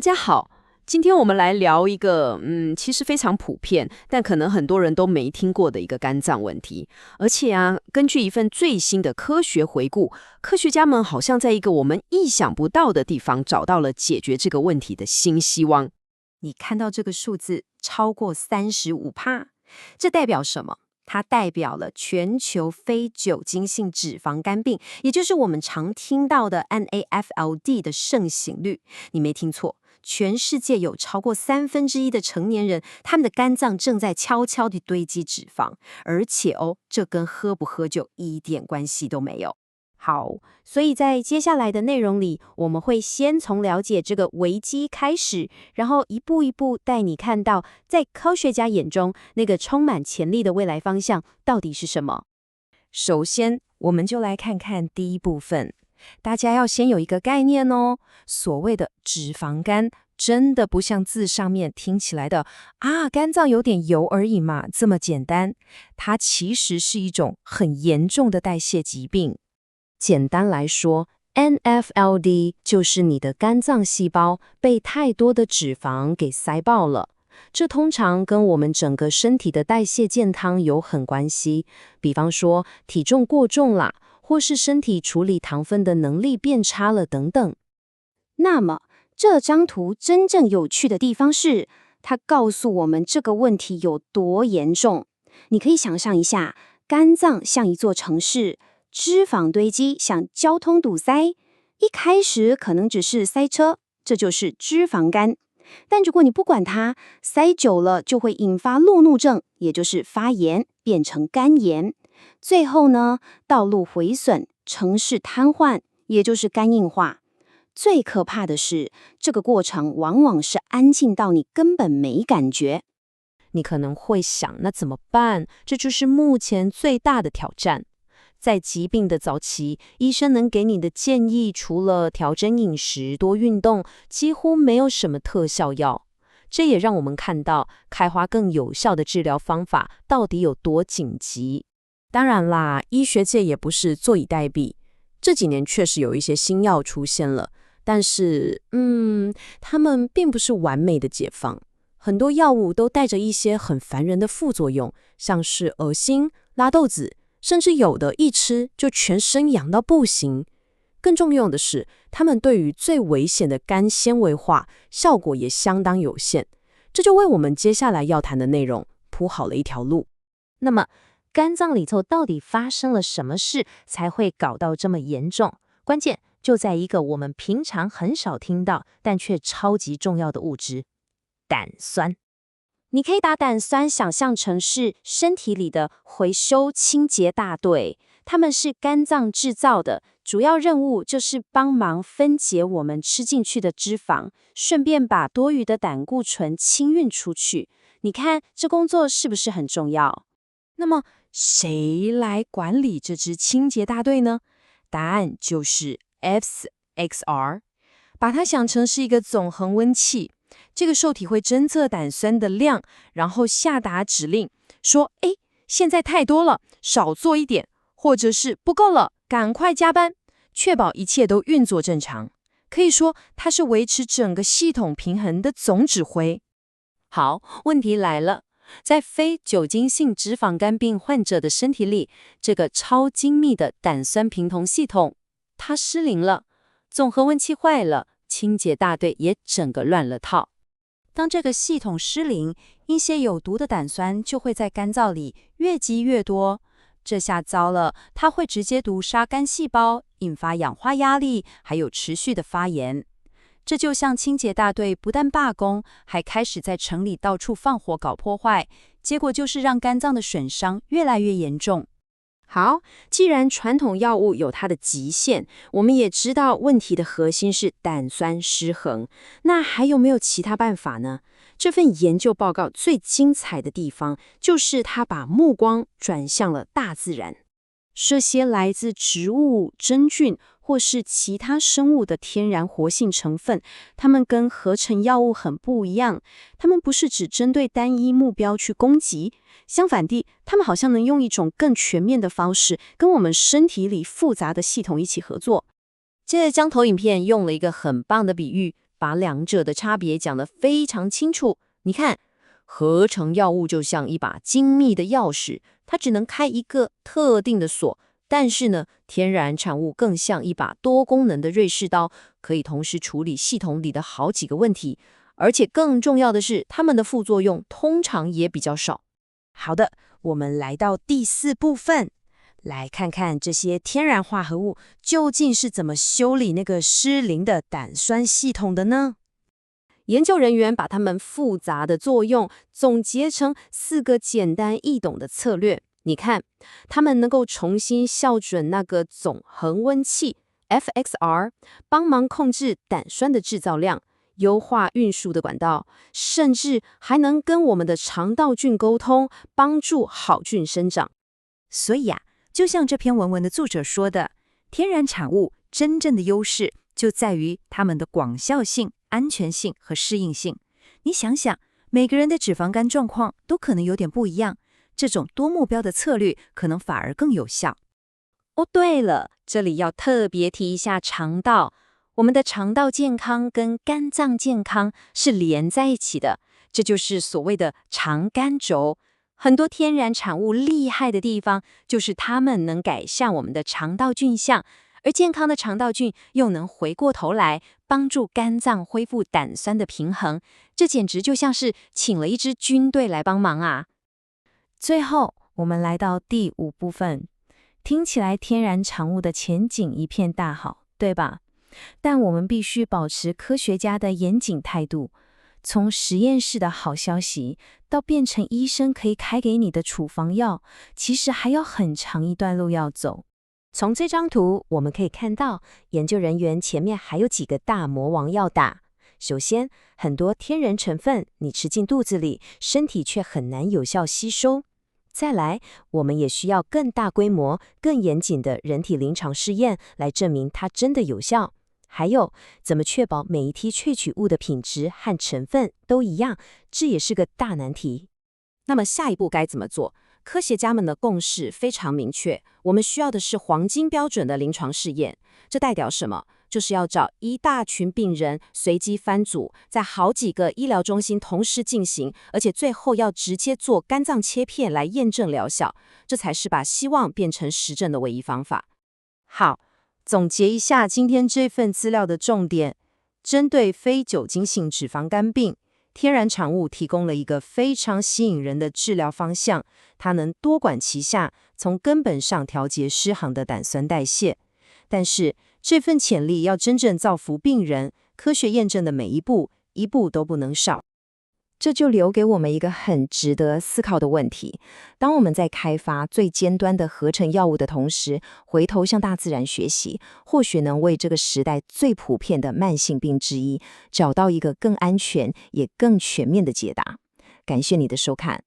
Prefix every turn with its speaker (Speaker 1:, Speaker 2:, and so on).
Speaker 1: 家好，今天我们来聊一个，其实非常普遍，但可能很多人都没听过的一个肝脏问题。而且啊，根据一份最新的科学回顾，科学家们好像在一个我们意想不到的地方找到了解决这个问题的新希望。
Speaker 2: 你看到这个数字超过35%，这代表什么？它代表了全球非酒精性脂肪肝病，也就是我们常听到的 NAFLD 的盛行率。你没听错，全世界有超过1/3的成年人，他们的肝脏正在悄悄地堆积脂肪，而且这跟喝不喝酒一点关系都没有。好，所以在接下来的内容里，我们会先从了解这个危机开始，然后一步一步带你看到，在科学家眼中，那个充满潜力的未来方向到底是什么。首先，我们就来看看第一部分。大家要先有一个概念哦，所谓的脂肪肝，真的不像字上面听起来的肝脏有点油而已嘛，这么简单。它其实是一种很严重的代谢疾病。简单来说 ，NAFLD 就是你的肝脏细胞被太多的脂肪给塞爆了。这通常跟我们整个身体的代谢健康有很关系，比方说体重过重啦，或是身体处理糖分的能力变差了等等。那么这张图真正有趣的地方是，它告诉我们这个问题有多严重。你可以想象一下，肝脏像一座城市，脂肪堆积像交通堵塞，一开始可能只是塞车，这就是脂肪肝。但如果你不管它，塞久了就会引发路怒症，也就是发炎，变成肝炎。最后呢，道路毁损，城市瘫痪，也就是肝硬化。最可怕的是，这个过程往往是安静到你根本没感觉。你可能会想，那怎么办？这就是目前最大的挑战。在疾病的早期，医生能给你的建议除了调整饮食、多运动，几乎没有什么特效药。这也让我们看到开发更有效的治疗方法到底有多紧急。
Speaker 1: 当然啦，医学界也不是坐以待毙，这几年确实有一些新药出现了，但是，它们并不是完美的解放。很多药物都带着一些很烦人的副作用，像是恶心、拉肚子，甚至有的一吃就全身痒到不行。更重要的是，它们对于最危险的肝纤维化效果也相当有限。这就为我们接下来要谈的内容铺好了一条路。
Speaker 2: 那么，肝脏里头到底发生了什么事才会搞到这么严重？关键就在一个我们平常很少听到，但却超级重要的物质——胆酸。你可以把胆酸想象成是身体里的回收清洁大队，它们是肝脏制造的，主要任务就是帮忙分解我们吃进去的脂肪，顺便把多余的胆固醇清运出去。你看这工作是不是很重要？那么谁来管理这支清洁大队呢？答案就是 FXR， 把它想成是一个总恒温器。这个受体会侦测胆酸的量，然后下达指令，说现在太多了，少做一点，或者是不够了，赶快加班，确保一切都运作正常。可以说，它是维持整个系统平衡的总指挥。好，问题来了，在非酒精性脂肪肝病患者的身体里，这个超精密的胆酸平衡系统，它失灵了，总恒温器坏了，清洁大队也整个乱了套。当这个系统失灵，一些有毒的胆酸就会在肝脏里越积越多。这下糟了，它会直接毒杀肝细胞，引发氧化压力，还有持续的发炎。这就像清洁大队不但罢工，还开始在城里到处放火搞破坏，结果就是让肝脏的损伤越来越严重。好，既然传统药物有它的极限，我们也知道问题的核心是胆酸失衡，那还有没有其他办法呢？这份研究报告最精彩的地方，就是它把目光转向了大自然。这些来自植物、真菌或是其他生物的天然活性成分，它们跟合成药物很不一样，它们不是只针对单一目标去攻击，相反地，它们好像能用一种更全面的方式，跟我们身体里复杂的系统一起合作。这张投影片用了一个很棒的比喻，把两者的差别讲得非常清楚。你看，合成药物就像一把精密的钥匙，它只能开一个特定的锁。但是呢，天然产物更像一把多功能的瑞士刀，可以同时处理系统里的好几个问题。而且更重要的是，它们的副作用通常也比较少。
Speaker 1: 好的，我们来到第4部分，来看看这些天然化合物究竟是怎么修理那个失灵的胆酸系统的呢？
Speaker 2: 研究人员把它们复杂的作用总结成4个简单易懂的策略。你看，它们能够重新校准那个总恒温器 FXR， 帮忙控制胆酸的制造量，优化运输的管道，甚至还能跟我们的肠道菌沟通，帮助好菌生长。
Speaker 3: 所以就像这篇文文的作者说的，天然产物真正的优势就在于它们的广效性、安全性和适应性。你想想，每个人的脂肪肝状况都可能有点不一样，这种多目标的策略可能反而更有效。
Speaker 2: 哦，对了，这里要特别提一下肠道。我们的肠道健康跟肝脏健康是连在一起的，这就是所谓的肠肝轴。很多天然产物厉害的地方，就是它们能改善我们的肠道菌相，而健康的肠道菌又能回过头来帮助肝脏恢复胆酸的平衡。这简直就像是请了一支军队来帮忙啊！
Speaker 3: 最后，我们来到第5部分，听起来天然产物的前景一片大好，对吧？但我们必须保持科学家的严谨态度。从实验室的好消息到变成医生可以开给你的处方药，其实还有很长一段路要走。
Speaker 1: 从这张图我们可以看到，研究人员前面还有几个大魔王要打。首先，很多天然成分你吃进肚子里，身体却很难有效吸收。再来，我们也需要更大规模、更严谨的人体临床试验来证明它真的有效。还有，怎么确保每一滴萃取物的品质和成分都一样，这也是个大难题。
Speaker 2: 那么下一步该怎么做？科学家们的共识非常明确，我们需要的是黄金标准的临床试验。这代表什么？就是要找一大群病人随机分组，在好几个医疗中心同时进行，而且最后要直接做肝脏切片来验证疗效，这才是把希望变成实证的唯一方法。好，总结一下今天这份资料的重点，针对非酒精性脂肪肝病，天然产物提供了一个非常吸引人的治疗方向，它能多管齐下，从根本上调节失衡的胆酸代谢。但是这份潜力要真正造福病人，科学验证的每一步都不能少。这就留给我们一个很值得思考的问题：当我们在开发最尖端的合成药物的同时，回头向大自然学习，或许能为这个时代最普遍的慢性病之一，找到一个更安全也更全面的解答。感谢你的收看。